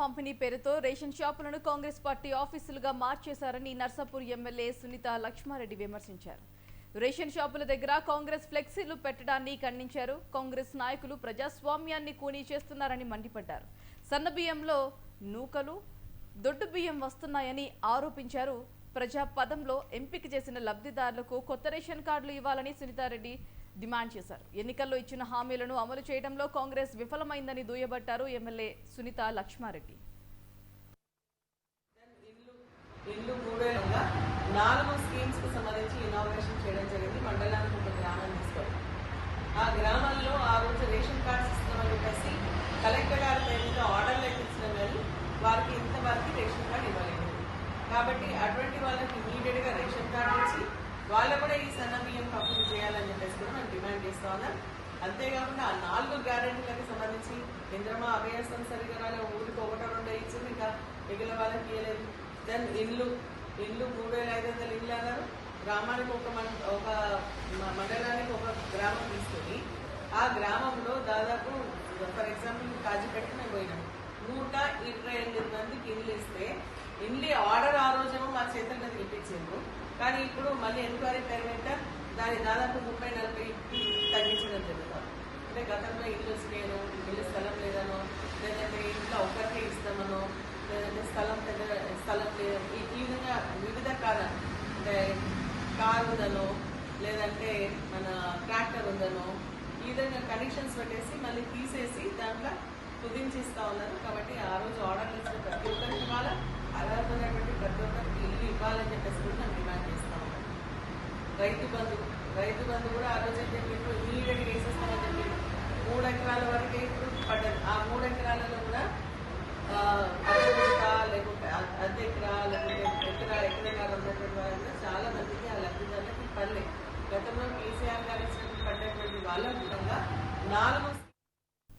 పంపిణీ పేరుతో రేషన్ షాపులను కాంగ్రెస్ పార్టీ ఆఫీసులుగా మార్చేశారని నర్సాపూర్ ఎమ్మెల్యే సునీత లక్ష్మారెడ్డి విమర్శించారు. రేషన్ షాపుల దగ్గర కాంగ్రెస్ ఫ్లెక్సీలు పెట్టడాన్ని ఖండించారు. కాంగ్రెస్ నాయకులు ప్రజాస్వామ్యాన్ని కూనీ చేస్తున్నారని మండిపడ్డారు. సన్నబియ్యంలో నూకలు, దొడ్డు బియ్యం వస్తున్నాయని ఆరోపించారు. ప్రజా పదంలో ఎంపిక చేసిన లబ్ధిదారులకు కొత్త రేషన్ కార్డులు ఇవ్వాలని సునీతారెడ్డి డిమాండ్ చేశారు. ఎన్నికల్లో ఇచ్చిన హామీలను అమలు చేయడంలో కాంగ్రెస్ విఫలమైందని దుయ్యబట్టారు ఎమ్మెల్యే సునీత లక్ష్మారెడ్డి. ఇల్లు 4 స్కీమ్స్ కు సంబంధించి ఇనాగ్రేషన్ చేయడం జరిగింది. మండలానికి ఒక గ్రామం తీసుకోవాలి. ఆ గ్రామాల్లో ఆ రోజు రేషన్ కార్డ్స్ ఇస్తామని చెప్పేసి కలెక్టర్ గారి పేరు మీద ఆర్డర్లు ఇచ్చిన కానీ వారికి ఇంతవరకు రేషన్ కార్డు ఇవ్వలేదు. కాబట్టి అటువంటి వాళ్ళకి ఇమీడియట్ గా రేషన్ కార్డు ఇచ్చి వాళ్ళు కూడా ఈ సన్న బియ్యం పంపిణీ చేయాలని చెప్పేసి కూడా మనం డిమాండ్ చేస్తా ఉన్నాం. అంతేకాకుండా ఆ 4 గ్యారెంటీలకు సంబంధించి ఇంద్రమా అభయస్థం సరిగా ఊరికి 1-2 ఇచ్చింది, ఇంకా మిగిలిన వాళ్ళకి ఇవ్వలేదు. దెన్ ఇల్లు 3,500 ఇల్లు అన్నారు. గ్రామానికి ఒక మండలానికి ఒక గ్రామం తీసుకొని ఆ గ్రామంలో దాదాపు ఫర్ ఎగ్జాంపుల్ కాజీపేట మేము పోయినాం, 128 మందికి ఇల్లు ఇస్తే ఇల్లు ఆర్డర్ ఆ రోజేమో మా చేతుల మీద ఇప్పించారు. కానీ ఇప్పుడు మళ్ళీ ఎంక్వైరీ పేరు మీద దాని దాదాపు 30-40 తగ్గించడం జరుగుతుంది. అంటే గతంలో ఇల్లు వస్తున్నాయనో, ఇల్లు స్థలం లేదనో, లేదంటే ఇంట్లో ఒక్కరికే ఇస్తామనో, లేదంటే స్థలం లేదు, ఈ విధంగా వివిధ కారణాలు అంటే కారు ఉందనో, లేదంటే మన ట్రాక్టర్ ఉందనో, ఈ విధంగా కండిషన్స్ పెట్టేసి మళ్ళీ తీసేసి దాంట్లో కుదించిస్తా ఉన్నారు. కాబట్టి ఆ రోజు ఆర్డర్లు ఇచ్చిన ప్రతి ఒక్కరికి ఇవ్వాలా, అర్హత ఉన్నటువంటి ప్రతి ఒక్కరికి ఇల్లు ఇవ్వాలని చెప్పేసి కూడా మనం డిమాండ్ చేస్తా ఉన్నాం. రైతు బంధు కూడా ఆ రోజు అయితే ఇప్పుడు ఇమీడియట్గా వేసేస్తామని చెప్పి 3 ఎకరాల వరకే ఇప్పుడు పడ్డది. ఆ 3 ఎకరాలలో కూడా లేకుంటే అర్ధ ఎకరా లేకుంటే ఎకరాలు ఉన్నటువంటి వాళ్ళంతా చాలా మందికి ఆ లబ్ధిదారులకి పడలేదు. గతంలో కేసీఆర్ గారు ఇచ్చినటువంటి పడ్డటువంటి వాళ్ళ విధంగా 4